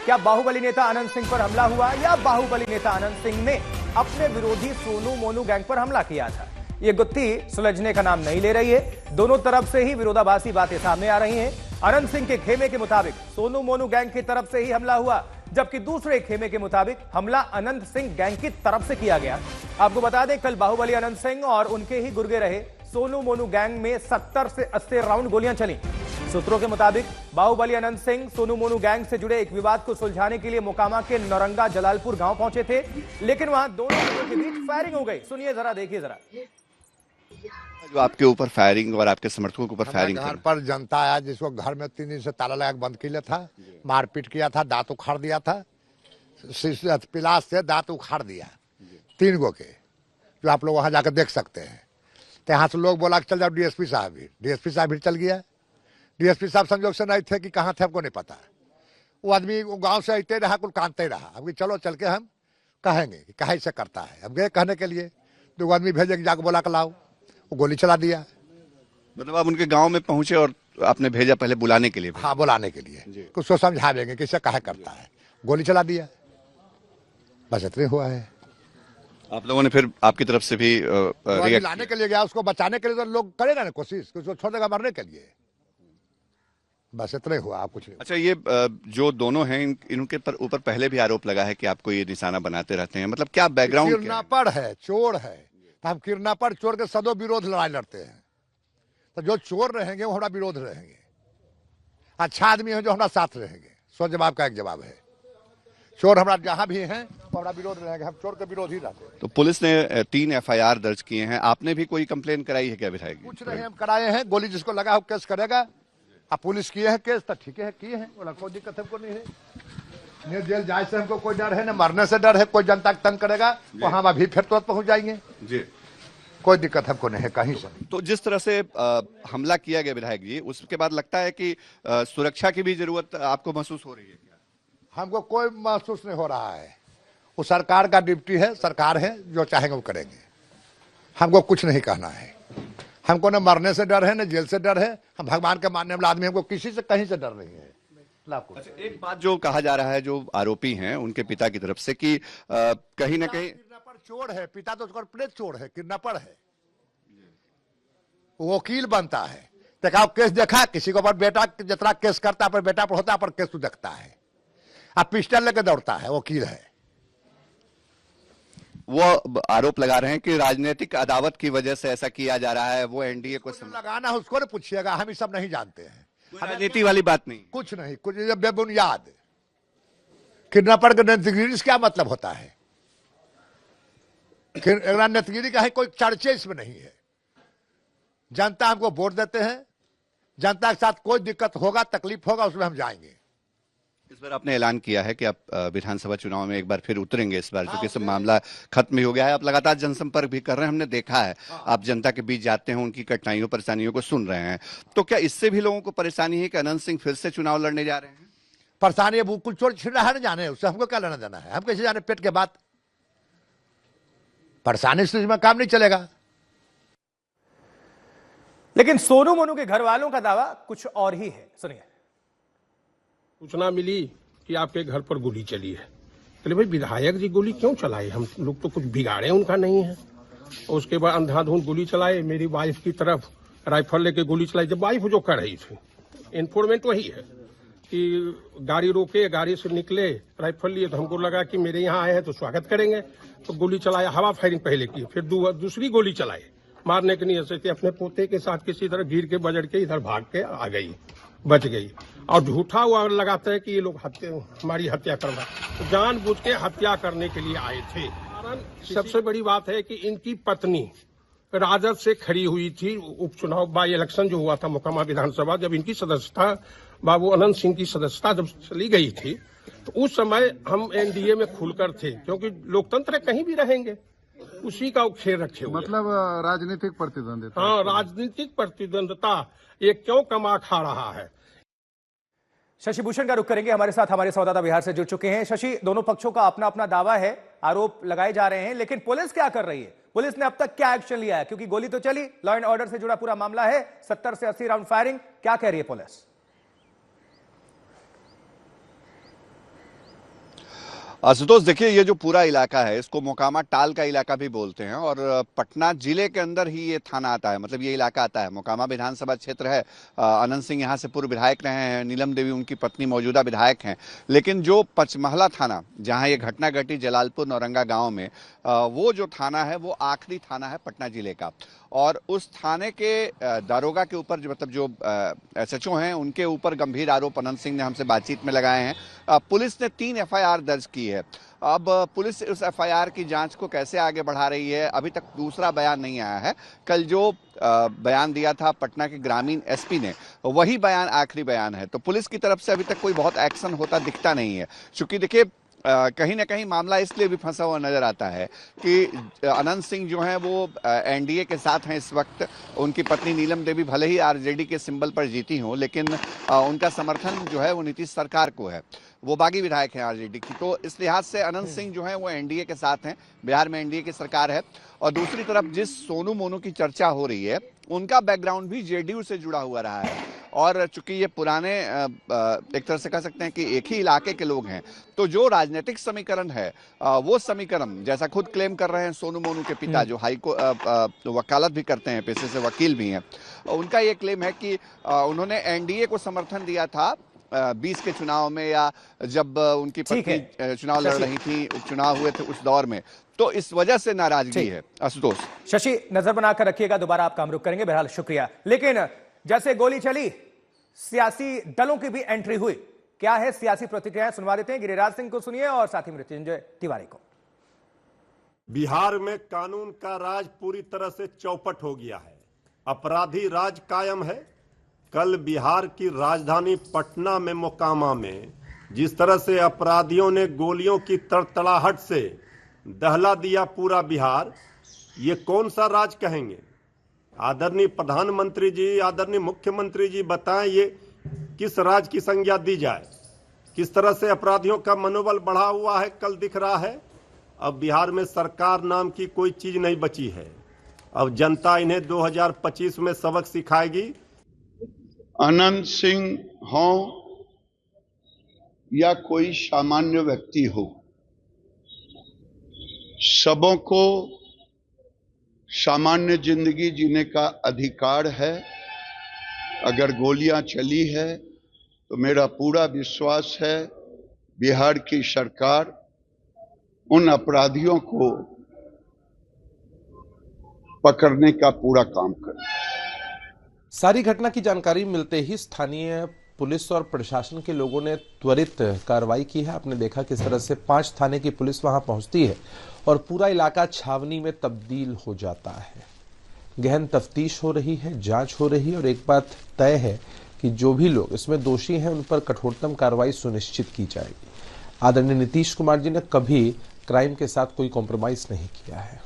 क्या बाहुबली नेता अनंत सिंह पर हमला हुआ या बाहुबली नेता अनंत सिंह ने अपने विरोधी सोनू मोनू गैंग पर हमला किया था? ये गुत्थी सुलझने का नाम नहीं ले रही है। दोनों तरफ से ही विरोधाभासी बातें सामने आ रही हैं। अनंत सिंह के खेमे के मुताबिक सोनू मोनू गैंग की तरफ से ही हमला हुआ, जबकि दूसरे खेमे के मुताबिक हमला अनंत सिंह गैंग की तरफ से किया गया। आपको बता दें, कल बाहुबली अनंत सिंह और उनके ही गुर्गे रहे सोनू मोनू गैंग में 70 से 80 राउंड गोलियां चली। सूत्रों के मुताबिक बाहुबली अनंत सिंह सोनू मोनू गैंग से जुड़े एक विवाद को सुलझाने के लिए मोकामा के नौरंगा जलालपुर गांव पहुंचे थे, लेकिन वहां दोनों लोगों के बीच फायरिंग हो गई। सुनिए जरा, देखिए जरा। जो आपके ऊपर फायरिंग और आपके समर्थकों के ऊपर फायरिंग, घर पर जनता आया जिसको घर में 3 दिन से ताला लगा बंद किया था, मारपीट किया था, दांत उखाड़ दिया था, पिलास से दांत उखाड़ दिया 3 गो के, जो आप लोग वहां जाकर देख सकते हैं। तो यहाँ से लोग बोला कि चल जाओ डीएसपी साहब भी चल गया। डीएसपी साहब संजोग से नहीं थे कि कहाँ थे हमको नहीं पता। वो आदमी गांव से आते रहा, कुल कांदते रहा। अब चलो चल के हम कहेंगे कि कहे से करता है। हम गए कहने के लिए, 2 आदमी भेजे कि जाकर बोला कर लाओ, वो गोली चला दिया। मतलब आप उनके गांव में पहुंचे और आपने भेजा पहले बुलाने के लिए? हाँ, बुलाने के लिए, कुछ तो समझा देंगे किसे कहे करता है। गोली चला दिया, बस इतने हुआ है। आप लोगों ने फिर आपकी तरफ से भी लाने के लिए गया, उसको बचाने के लिए तो लोग करेगा ना कोशिश, उसको छोड़ देगा मरने के लिए। बस इतना ही हुआ, आप कुछ नहीं। अच्छा, ये जो दोनों हैं इनके ऊपर पहले भी आरोप लगा है कि आपको ये निशाना बनाते रहते हैं, मतलब क्या बैकग्राउंड? किडनैपर है, चोर है, तो हम किडनैपर चोर के सदों विरोध लड़ाई लड़ते हैं। तो जो चोर रहेंगे वो हमारा विरोध रहेंगे, अच्छा आदमी है जो हमारा साथ रहेंगे। सो जवाब का एक जवाब है। चोर हमारा जहां भी हैं वो हमारा विरोध रहेंगे, हम चोर के विरोध ही रहते हैं। तो पुलिस ने 3 FIR दर्ज किए हैं, आपने भी कोई कंप्लेन कराई है क्या विधायक? कुछ नहीं, हम कराए हैं। गोली जिसको लगा वो केस करेगा। अब पुलिस किए हैं केस तो ठीक है, किए हैं, कोई दिक्कत हमको नहीं है। न जेल जाए से हमको कोई डर है, न मरने से डर है। कोई जनता तंग करेगा तो हम अभी फिर तुरंत पहुंच जाएंगे जी। कोई दिक्कत हमको नहीं है कहीं से। तो जिस तरह से हमला किया गया विधायक जी, उसके बाद लगता है कि सुरक्षा की भी जरूरत आपको महसूस हो रही है? हमको कोई महसूस नहीं हो रहा है। वो सरकार का ड्यूटी है, सरकार है, जो चाहेंगे वो करेंगे। हमको कुछ नहीं कहना है। हमको न मरने से डर है, न जेल से डर है। हम भगवान के मानने वाला आदमी, हमको किसी से कहीं से डर नहीं है। अच्छा, एक बात जो कहा जा रहा है, जो आरोपी हैं उनके पिता की तरफ से कि कहीं ना कहीं किडनैपर चोर है, पिता तो कॉर्पोरेट चोर है, किडनैपर है, वकील बनता है। देखा केस देखा, किसी को पर बेटा जितना केस करता पर बेटा पर होता पर केस तो देखता है। अब पिस्टल लेके दौड़ता है, वकील है। वो आरोप लगा रहे हैं कि राजनीतिक अदावत की वजह से ऐसा किया जा रहा है। वो एनडीए को लगाना है उसको न पूछिएगा, हम ये सब नहीं जानते हैं। राजनीति वाली बात नहीं, कुछ नहीं, कुछ बेबुनियाद। किडनैपर का नेतगिरी क्या मतलब होता है? नेतगिरी का है, कोई चर्चे इसमें नहीं है। जनता हमको वोट देते हैं, जनता के साथ कोई दिक्कत होगा, तकलीफ होगा, उसमें हम जाएंगे। इस बार आपने ऐलान किया है कि आप विधानसभा चुनाव में एक बार फिर उतरेंगे इस बार, क्योंकि सब मामला खत्म ही हो गया है। आप लगातार जनसंपर्क भी कर रहे हैं, हमने देखा है। आप जनता के बीच जाते हैं, उनकी कठिनाइयों परेशानियों को सुन रहे हैं। तो क्या इससे भी लोगों को परेशानी है कि अनंत सिंह फिर से चुनाव लड़ने जा रहे हैं? परेशानी है, कुल चोर छिड़ रहा है, जाने उससे हमको क्या लेना देना है? हम कैसे जाने पेट के बाद? परेशानी से इसमें काम नहीं चलेगा। लेकिन सोनू मोनू के घर वालों का दावा कुछ और ही है, सुनिए। सूचना मिली कि आपके घर पर गोली चली है। चलिए भाई, विधायक जी गोली क्यों चलाए? हम लोग तो कुछ बिगाड़े उनका नहीं है। और उसके बाद अंधाधुंध गोली चलाए, मेरी वाइफ की तरफ राइफल लेके गोली चलाई। जब वाइफ जो कर रही थी, इन्फॉर्मेंट वही है कि गाड़ी रोके, गाड़ी से निकले, राइफल लिए, तो हमको लगा कि मेरे यहाँ आए हैं तो स्वागत करेंगे, तो गोली चलाया। हवा फायरिंग पहले की, फिर दूसरी गोली चलाई मारने के नियत से। अपने पोते के साथ किसी तरह गिर के बजड़ के इधर भाग के आ गई, बच गई। और झूठा हुआ लगाते हैं कि ये लोग हमारी हत्या करवा, तो जानबूझ के हत्या करने के लिए आए थे। सबसे बड़ी बात है कि इनकी पत्नी राजद से खड़ी हुई थी। उपचुनाव बाई इलेक्शन जो हुआ था मोकामा विधानसभा, जब इनकी सदस्यता, बाबू अनंत सिंह की सदस्यता जब चली गई थी, तो उस समय हम एनडीए में खुलकर थे, क्योंकि लोकतंत्र कहीं भी रहेंगे, उसी का खेल रखे हुए। मतलब राजनीतिक प्रतिद्वंदिता। हाँ, राजनीतिक प्रतिद्वंदिता ये क्यों कमा खा रहा है? शशि भूषण का रुख करेंगे, हमारे साथ हमारे संवाददाता बिहार से जुड़ चुके हैं। शशि, दोनों पक्षों का अपना अपना दावा है, आरोप लगाए जा रहे हैं, लेकिन पुलिस क्या कर रही है? पुलिस ने अब तक क्या एक्शन लिया है? क्योंकि गोली तो चली, लॉ एंड ऑर्डर से जुड़ा पूरा मामला है, 70 से 80 राउंड फायरिंग, क्या कह रही है पुलिस? आशुतोष, देखिए ये जो पूरा इलाका है इसको मोकामा टाल का इलाका भी बोलते हैं और पटना जिले के अंदर ही ये थाना आता है, मतलब ये इलाका आता है। मोकामा विधानसभा क्षेत्र है। अनंत सिंह यहाँ से पूर्व विधायक रहे हैं, नीलम देवी उनकी पत्नी मौजूदा विधायक हैं। लेकिन जो पचमहला थाना जहाँ ये घटना घटी जलालपुर नौरंगा गाँव में, वो जो थाना है वो आखिरी थाना है पटना जिले का। और उस थाने के दारोगा के ऊपर जो मतलब जो SHO हैं उनके ऊपर गंभीर आरोप अनंत सिंह ने हमसे बातचीत में लगाए हैं। पुलिस ने 3 FIR दर्ज की है। अब पुलिस उस FIR की जांच को कैसे आगे बढ़ा रही है, अभी तक दूसरा बयान नहीं आया है। कल जो बयान दिया था पटना के ग्रामीण SP ने, वही बयान आखिरी बयान है। तो पुलिस की तरफ से अभी तक कोई बहुत एक्शन होता दिखता नहीं है। चूंकि देखिए कहीं ना कहीं मामला इसलिए भी फंसा हुआ नजर आता है कि अनंत सिंह जो हैं वो NDA के साथ हैं इस वक्त। उनकी पत्नी नीलम देवी भले ही RJD के सिंबल पर जीती हों, लेकिन उनका समर्थन जो है वो नीतीश सरकार को है। वो बागी विधायक हैं RJD की। तो इस लिहाज से अनंत सिंह जो है वो NDA के साथ हैं, बिहार में NDA की सरकार है। और दूसरी तरफ जिस सोनू मोनू की चर्चा हो रही है उनका बैकग्राउंड भी JDU से जुड़ा हुआ रहा है। और चूंकि ये पुराने एक तरह से कह सकते हैं कि एक ही इलाके के लोग हैं, तो जो राजनीतिक समीकरण है वो समीकरण जैसा खुद क्लेम कर रहे हैं सोनू मोनू के पिता, जो वकालत भी करते हैं, पेशे से वकील भी हैं, उनका ये क्लेम है कि उन्होंने NDA को समर्थन दिया था 20 के चुनाव में, या जब उनकी पत्नी चुनाव लड़ रही थी, चुनाव हुए थे उस दौर में। तो इस वजह से नाराजगी है। आशुतोष, शशि नजर बनाकर रखिएगा, दोबारा आपका हम रुख करेंगे। बहरहाल शुक्रिया। लेकिन जैसे गोली चली, सियासी दलों की भी एंट्री हुई। क्या है सियासी प्रतिक्रियाएं, सुनवा देते हैं। गिरिराज सिंह को सुनिए और साथ ही मृत्युंजय तिवारी को। बिहार में कानून का राज पूरी तरह से चौपट हो गया है, अपराधी राज कायम है। कल बिहार की राजधानी पटना में मोकामा में जिस तरह से अपराधियों ने गोलियों की तड़तड़ाहट से दहला दिया पूरा बिहार, ये कौन सा राज कहेंगे? आदरणीय प्रधानमंत्री जी, आदरणीय मुख्यमंत्री जी, बताएं ये किस राज की संज्ञा दी जाए? किस तरह से अपराधियों का मनोबल बढ़ा हुआ है कल दिख रहा है। अब बिहार में सरकार नाम की कोई चीज नहीं बची है। अब जनता इन्हें 2025 में सबक सिखाएगी। अनंत सिंह हो या कोई सामान्य व्यक्ति हो, सबों को सामान्य जिंदगी जीने का अधिकार है। अगर गोलियां चली है तो मेरा पूरा विश्वास है बिहार की सरकार उन अपराधियों को पकड़ने का पूरा काम करे। सारी घटना की जानकारी मिलते ही स्थानीय पुलिस और प्रशासन के लोगों ने त्वरित कार्रवाई की है। आपने देखा किस तरह से 5 थाने की पुलिस वहां पहुंचती है और पूरा इलाका छावनी में तब्दील हो जाता है। गहन तफ्तीश हो रही है, जांच हो रही है और एक बात तय है कि जो भी लोग इसमें दोषी हैं उन पर कठोरतम कार्रवाई सुनिश्चित की जाएगी। आदरणीय नीतीश कुमार जी ने कभी क्राइम के साथ कोई कॉम्प्रोमाइज नहीं किया है।